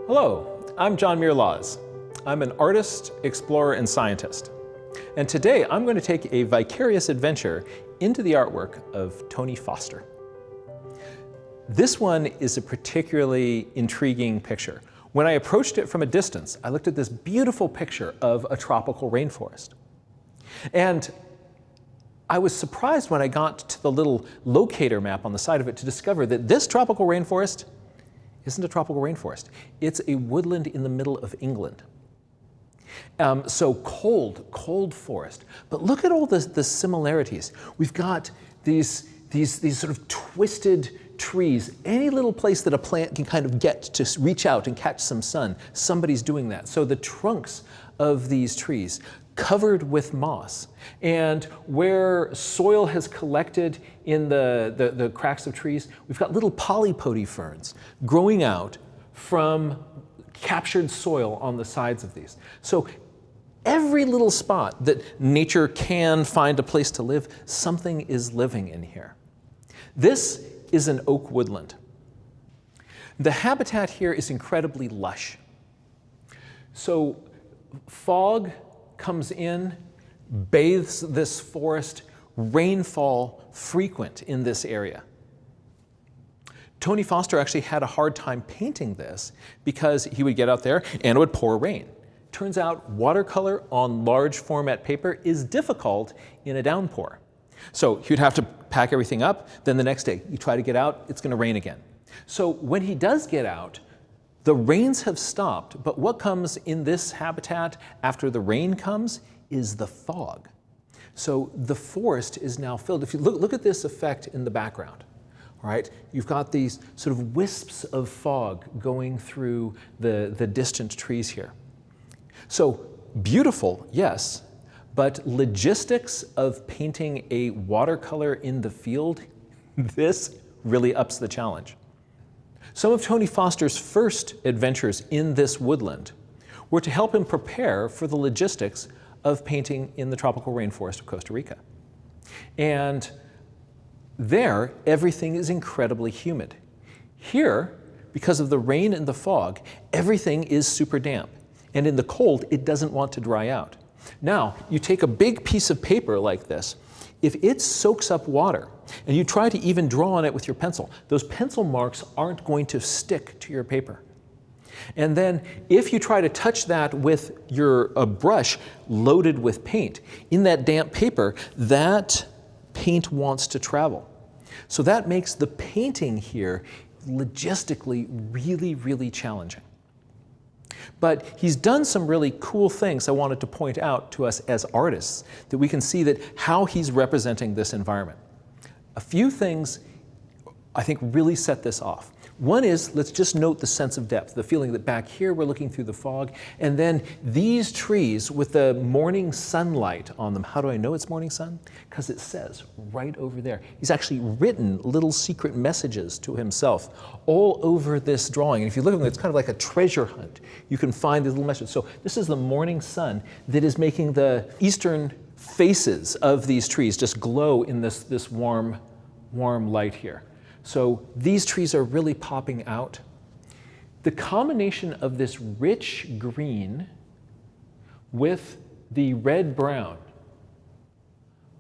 Hello, I'm Muir Laws. I'm an artist, explorer, and scientist. And today I'm going to take a vicarious adventure into the artwork of Tony Foster. This one is a particularly intriguing picture. When I approached it from a distance, I looked at this beautiful picture of a tropical rainforest. And I was surprised when I got to the little locator map on the side of it to discover that this tropical rainforest isn't a tropical rainforest. It's a woodland in the middle of England. So cold forest. But look at all the similarities. We've got these sort of twisted trees. Any little place that a plant can kind of get to reach out and catch some sun, somebody's doing that. So the trunks of these trees covered with moss, and where soil has collected in the cracks of trees, we've got little polypody ferns growing out from captured soil on the sides of these. So every little spot that nature can find a place to live, something is living in here. This is an oak woodland. The habitat here is incredibly lush. So fog comes in, bathes this forest, rainfall frequent in this area. Tony Foster actually had a hard time painting this because he would get out there and it would pour rain. Turns out watercolor on large format paper is difficult in a downpour. So you'd have to pack everything up, then the next day you try to get out, it's going to rain again. So when he does get out, the rains have stopped, but what comes in this habitat after the rain comes is the fog. So the forest is now filled. If you look at this effect in the background, all right? You've got these sort of wisps of fog going through the distant trees here. So beautiful, yes, but logistics of painting a watercolor in the field, this really ups the challenge. Some of Tony Foster's first adventures in this woodland were to help him prepare for the logistics of painting in the tropical rainforest of Costa Rica. And there, everything is incredibly humid. Here, because of the rain and the fog, everything is super damp. And in the cold, it doesn't want to dry out. Now, you take a big piece of paper like this, if it soaks up water and you try to even draw on it with your pencil, those pencil marks aren't going to stick to your paper. And then if you try to touch that with a brush loaded with paint, in that damp paper, that paint wants to travel. So that makes the painting here logistically really, really challenging. But he's done some really cool things I wanted to point out to us as artists, that we can see that how he's representing this environment. A few things I think really set this off. One is, let's just note the sense of depth, the feeling that back here we're looking through the fog, and then these trees with the morning sunlight on them. How do I know it's morning sun? Because it says right over there. He's actually written little secret messages to himself all over this drawing. And if you look at them, it's kind of like a treasure hunt. You can find these little messages. So this is the morning sun that is making the eastern faces of these trees just glow in this warm light here. So these trees are really popping out. The combination of this rich green with the red-brown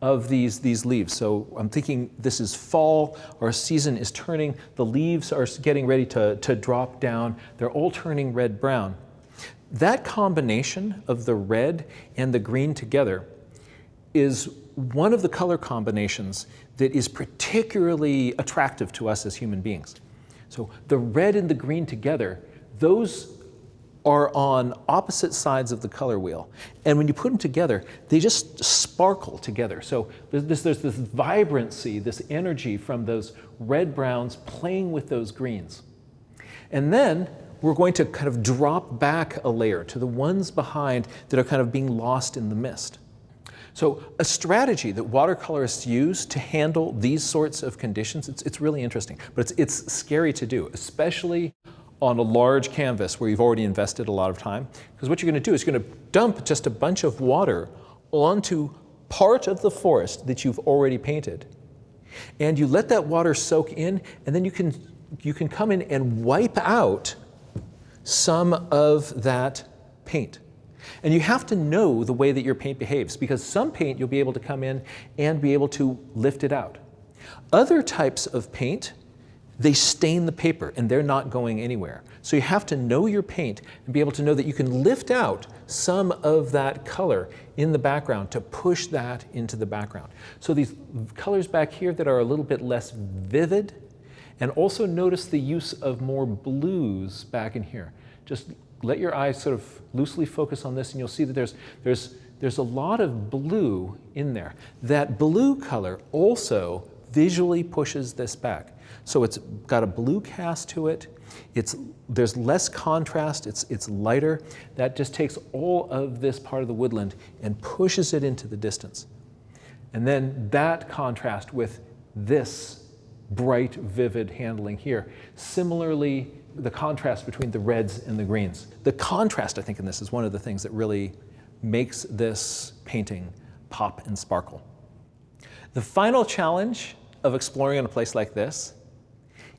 of these leaves. So I'm thinking this is fall, our season is turning, the leaves are getting ready to drop down, they're all turning red-brown. That combination of the red and the green together is one of the color combinations that is particularly attractive to us as human beings. So the red and the green together, those are on opposite sides of the color wheel. And when you put them together, they just sparkle together. So there's this vibrancy, this energy from those red browns playing with those greens. And then we're going to kind of drop back a layer to the ones behind that are kind of being lost in the mist. So a strategy that watercolorists use to handle these sorts of conditions, it's really interesting, but it's scary to do, especially on a large canvas where you've already invested a lot of time. Because what you're going to do is you're going to dump just a bunch of water onto part of the forest that you've already painted. And you let that water soak in, and then you can come in and wipe out some of that paint. And you have to know the way that your paint behaves, because some paint you'll be able to come in and be able to lift it out. Other types of paint, they stain the paper and they're not going anywhere. So you have to know your paint and be able to know that you can lift out some of that color in the background to push that into the background. So these colors back here that are a little bit less vivid, and also notice the use of more blues back in here. Just let your eyes sort of loosely focus on this and you'll see that there's a lot of blue in there. That blue color also visually pushes this back. So it's got a blue cast to it. There's less contrast, it's lighter. That just takes all of this part of the woodland and pushes it into the distance. And then that contrast with this bright, vivid handling here. Similarly, the contrast between the reds and the greens. The contrast, I think, in this is one of the things that really makes this painting pop and sparkle. The final challenge of exploring in a place like this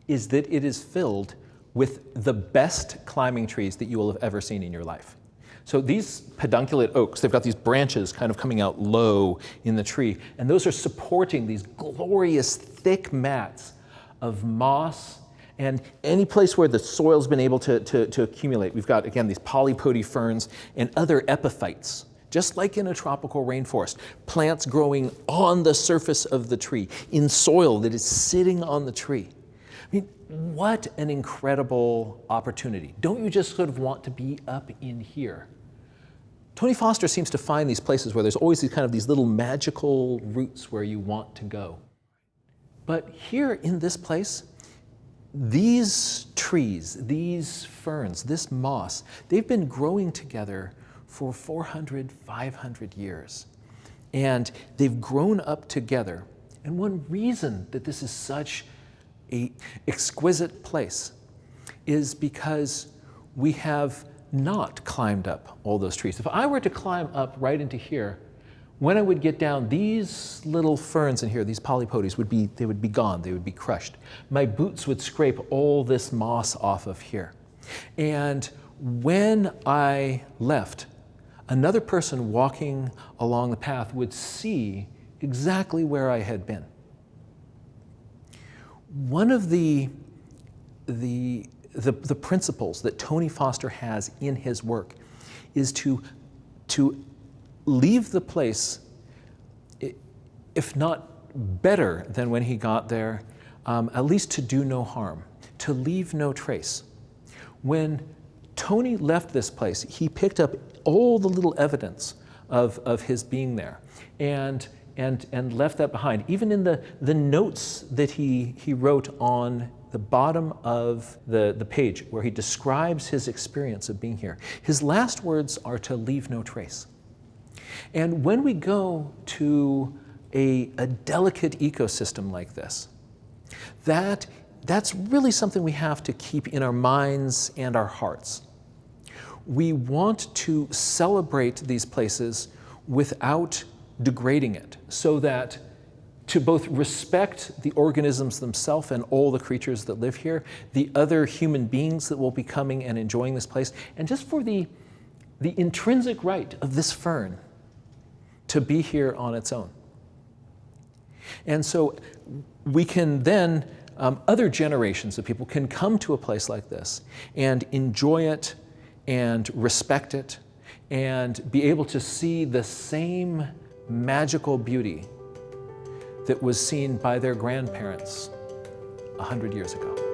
is that it is filled with the best climbing trees that you will have ever seen in your life. So these pedunculate oaks, they've got these branches kind of coming out low in the tree, and those are supporting these glorious thick mats of moss and any place where the soil's been able to accumulate. We've got, again, these polypody ferns and other epiphytes, just like in a tropical rainforest, plants growing on the surface of the tree, in soil that is sitting on the tree. I mean, what an incredible opportunity. Don't you just sort of want to be up in here? Tony Foster seems to find these places where there's always these little magical routes where you want to go. But here in this place, these trees, these ferns, this moss, they've been growing together for 400, 500 years. And they've grown up together. And one reason that this is such an exquisite place is because we have not climbed up all those trees. If I were to climb up right into here, when I would get down, these little ferns in here, these polypodies, would be gone, they would be crushed. My boots would scrape all this moss off of here. And when I left, another person walking along the path would see exactly where I had been. One of the principles that Tony Foster has in his work is to leave the place, if not better than when he got there, at least to do no harm, to leave no trace. When Tony left this place, he picked up all the little evidence of his being there and left that behind. Even in the notes that he wrote on the bottom of the page where he describes his experience of being here, his last words are to leave no trace. And when we go to a delicate ecosystem like this, that's really something we have to keep in our minds and our hearts. We want to celebrate these places without degrading it, so that to both respect the organisms themselves and all the creatures that live here, the other human beings that will be coming and enjoying this place, and just for the intrinsic right of this fern to be here on its own. And so we can then, other generations of people can come to a place like this and enjoy it and respect it and be able to see the same magical beauty that was seen by their grandparents 100 years ago.